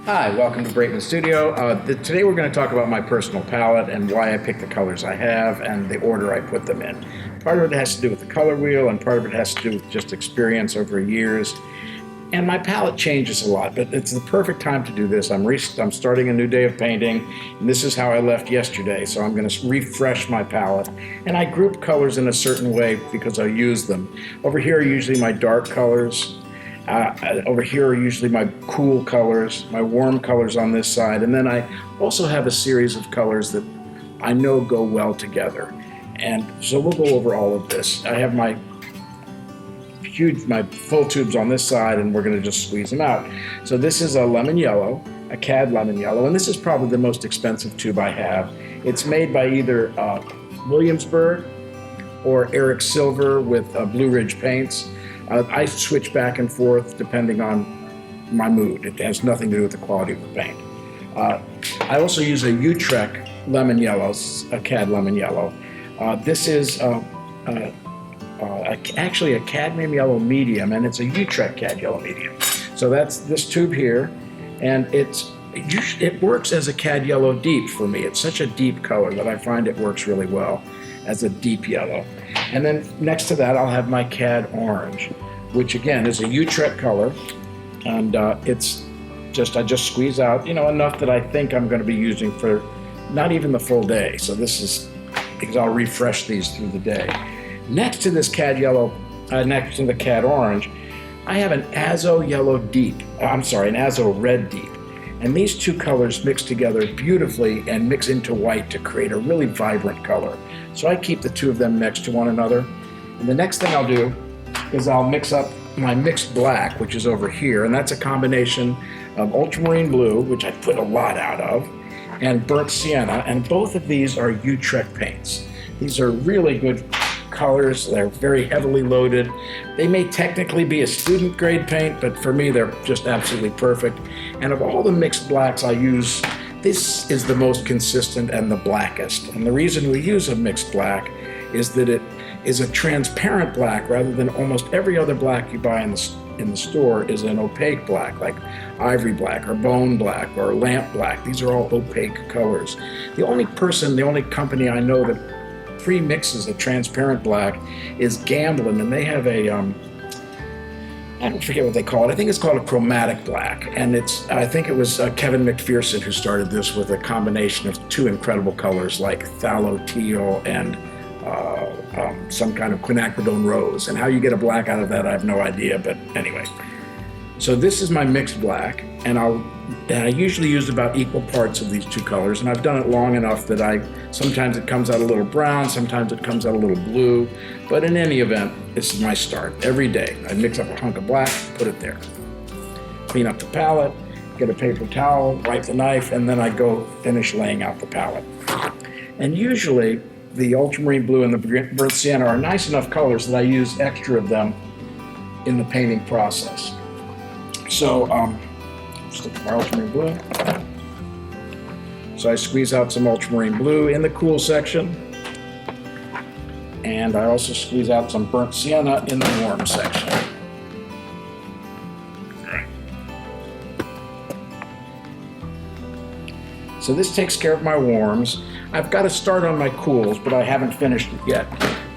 Hi, welcome to Braitman Studio. Today we're going to talk about my personal palette and why I pick the colors I have and the order I put them in. Part of it has to do with the color wheel and part of it has to do with just experience over years. And my palette changes a lot, but it's the perfect time to do this. I'm starting a new day of painting, and this is how I left yesterday. So I'm going to refresh my palette. And I group colors in a certain way because I use them. Over here are usually my dark colors. Over here are usually my cool colors, my warm colors on this side, and then I also have a series of colors that I know go well together. And so we'll go over all of this. I have my full tubes on this side, and we're going to just squeeze them out. So this is a lemon yellow, a CAD lemon yellow, and this is probably the most expensive tube I have. It's made by either Williamsburg or Eric Silver with Blue Ridge paints. I switch back and forth depending on my mood. It has nothing to do with the quality of the paint. I also use a Utrecht lemon yellow, a CAD lemon yellow. This is actually a cadmium yellow medium, and it's a Utrecht CAD yellow medium. So that's this tube here, and it works as a CAD yellow deep for me. It's such a deep color that I find it works really well as a deep yellow. And then next to that, I'll have my CAD orange, which again is a Utrecht color, and I just squeeze out, enough that I think I'm going to be using for not even the full day. So this is because I'll refresh these through the day. Next to this CAD yellow, next to the CAD orange, I have an Azo yellow deep. I'm sorry, an Azo red deep. And these two colors mix together beautifully and mix into white to create a really vibrant color. So I keep the two of them next to one another. And the next thing I'll do is I'll mix up my mixed black, which is over here, and that's a combination of ultramarine blue, which I put a lot out of, and burnt sienna, and both of these are Utrecht paints. These are really good colors. They're very heavily loaded. They may technically be a student grade paint, but for me they're just absolutely perfect. And of all the mixed blacks I use, this is the most consistent and the blackest. And the reason we use a mixed black is that it is a transparent black rather than almost every other black you buy in the store is an opaque black, like ivory black or bone black or lamp black. These are all opaque colors. The only company I know that pre-mixes a transparent black is Gamblin, and they have I don't forget what they call it. I think it's called a chromatic black, and I think it was Kevin McPherson who started this with a combination of two incredible colors like phthalo teal and some kind of quinacridone rose. And how you get a black out of that, I have no idea, but anyway. So this is my mixed black, and I usually use about equal parts of these two colors, and I've done it long enough that sometimes it comes out a little brown, sometimes it comes out a little blue, but in any event, this is my start. Every day, I mix up a hunk of black, put it there. Clean up the palette, get a paper towel, wipe the knife, and then I go finish laying out the palette. And usually, the ultramarine blue and the burnt sienna are nice enough colors that I use extra of them in the painting process. So, stick my ultramarine blue. So I squeeze out some ultramarine blue in the cool section. And I also squeeze out some burnt sienna in the warm section. So this takes care of my warms. I've got to start on my cools, but I haven't finished it yet.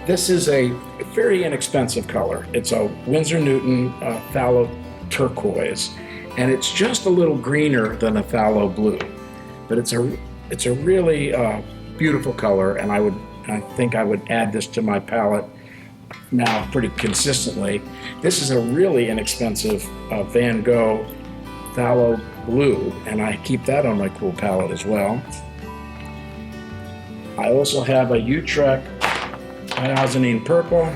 This is a very inexpensive color. It's a Winsor Newton phthalo turquoise, and it's just a little greener than a phthalo blue, but it's a really beautiful color, and I think I would add this to my palette now pretty consistently. This is a really inexpensive Van Gogh phthalo blue, and I keep that on my cool palette as well. I also have a Utrecht Iozzanine purple,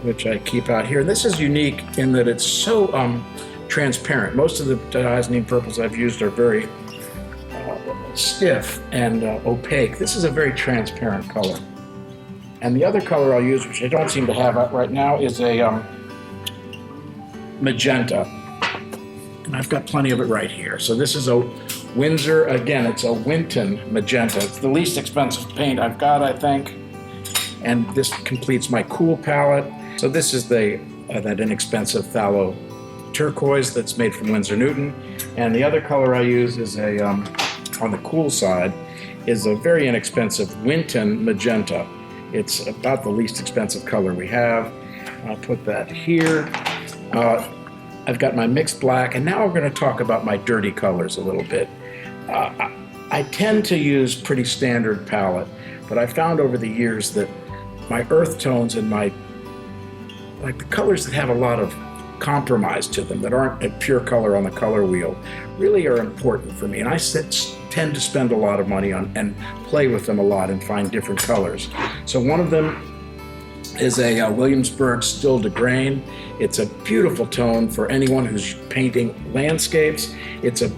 which I keep out here. This is unique in that it's so transparent. Most of the Iozzanine purples I've used are very stiff and opaque. This is a very transparent color. And the other color I'll use, which I don't seem to have out right now, is a magenta. And I've got plenty of it right here. So this is a Winsor, again, it's a Winton magenta. It's the least expensive paint I've got, I think. And this completes my cool palette. So this is that inexpensive phthalo turquoise that's made from Winsor Newton. And the other color I use is on the cool side, is a very inexpensive Winton magenta. It's about the least expensive color we have. I'll put that here. I've got my mixed black, and now we're going to talk about my dirty colors a little bit. I tend to use pretty standard palette, but I found over the years that my earth tones and the colors that have a lot of compromise to them, that aren't a pure color on the color wheel, really are important for me. And I tend to spend a lot of money on and play with them a lot and find different colors. So one of them is a Williamsburg Stille de Grain. It's a beautiful tone for anyone who's painting landscapes. It's a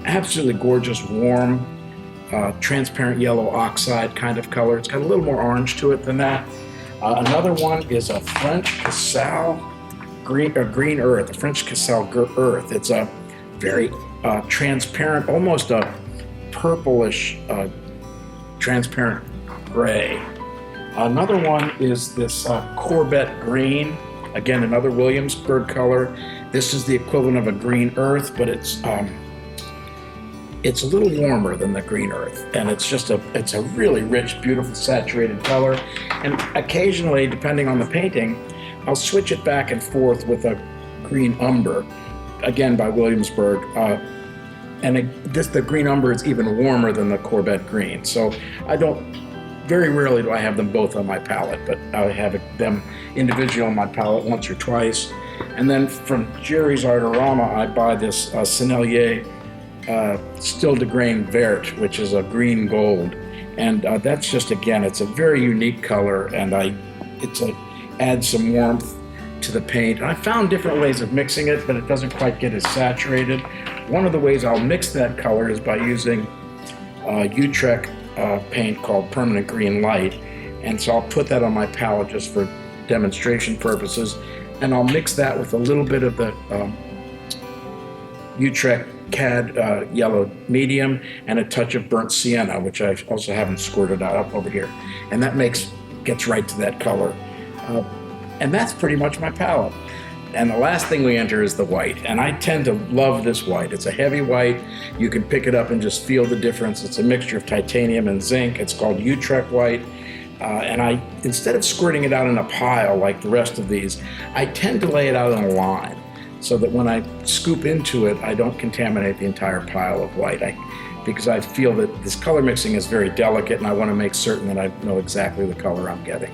absolutely gorgeous, warm, transparent yellow oxide kind of color. It's got a little more orange to it than that. Another one is a French Casal green earth, a French Casal earth. It's a very transparent, almost a purplish, transparent gray. Another one is this Corbett green, again another Williamsburg color. This is the equivalent of a green earth, but it's a little warmer than the green earth, and it's a really rich, beautiful, saturated color. And occasionally, depending on the painting, I'll switch it back and forth with a green umber, again by Williamsburg. The green umber is even warmer than the Corbett green. So very rarely do I have them both on my palette, but I have them individually on my palette once or twice. And then from Jerry's Artorama, I buy this Sennelier Stille de Grain Vert, which is a green gold. And that's just, again, it's a very unique color, and adds some warmth to the paint. And I found different ways of mixing it, but it doesn't quite get as saturated. One of the ways I'll mix that color is by using Utrecht paint called Permanent Green Light. And so I'll put that on my palette just for demonstration purposes. And I'll mix that with a little bit of the Utrecht Cad yellow medium and a touch of burnt sienna, which I also haven't squirted out up over here. And that gets right to that color. And that's pretty much my palette. And the last thing we enter is the white. And I tend to love this white. It's a heavy white. You can pick it up and just feel the difference. It's a mixture of titanium and zinc. It's called Utrecht white. And instead of squirting it out in a pile like the rest of these, I tend to lay it out in a line, so that when I scoop into it, I don't contaminate the entire pile of white. Because I feel that this color mixing is very delicate, and I want to make certain that I know exactly the color I'm getting.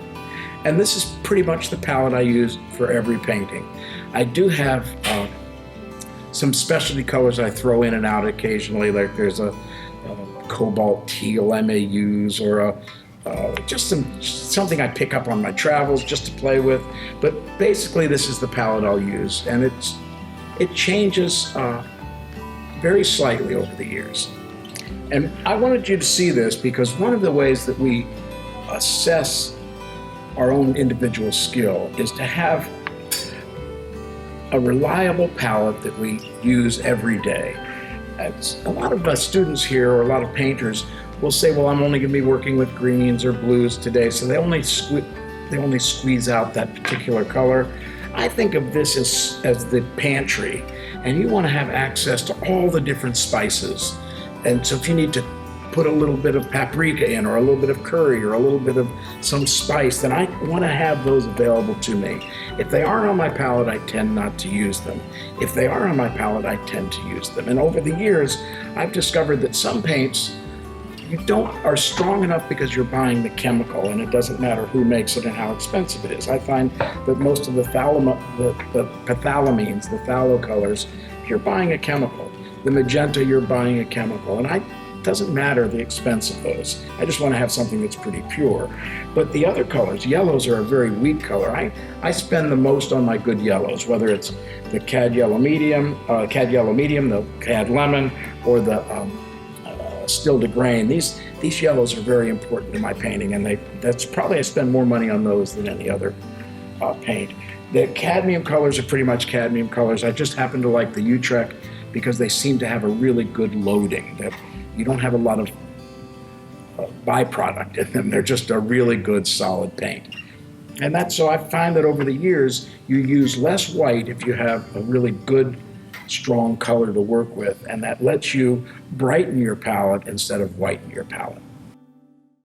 And this is pretty much the palette I use for every painting. I do have some specialty colors I throw in and out occasionally, like there's a cobalt teal I may use, or just something I pick up on my travels just to play with. But basically, this is the palette I'll use, and it changes very slightly over the years. And I wanted you to see this because one of the ways that we assess our own individual skill is to have a reliable palette that we use every day. A lot of students here, or a lot of painters, will say, well, I'm only going to be working with greens or blues today, so they only squeeze out that particular color. I think of this as the pantry, and you want to have access to all the different spices. And so if you need to put a little bit of paprika in, or a little bit of curry, or a little bit of some spice, then I want to have those available to me. If they aren't on my palette, I tend not to use them. If they are on my palette, I tend to use them. And over the years, I've discovered that some paints are strong enough because you're buying the chemical, and it doesn't matter who makes it and how expensive it is. I find that most of the phthalamines, the phthalo colors, you're buying a chemical. The magenta, you're buying a chemical. And it doesn't matter the expense of those. I just want to have something that's pretty pure. But the other colors, yellows are a very weak color. I spend the most on my good yellows, whether it's the Cad Yellow Medium, the Cad Lemon, or the Stille de Grain. These yellows are very important in my painting, and I spend more money on those than any other paint. The cadmium colors are pretty much cadmium colors. I just happen to like the Utrecht because they seem to have a really good loading, that you don't have a lot of byproduct in them. They're just a really good solid paint. And so I find that over the years, you use less white if you have a really good strong color to work with, and that lets you brighten your palette instead of whiten your palette.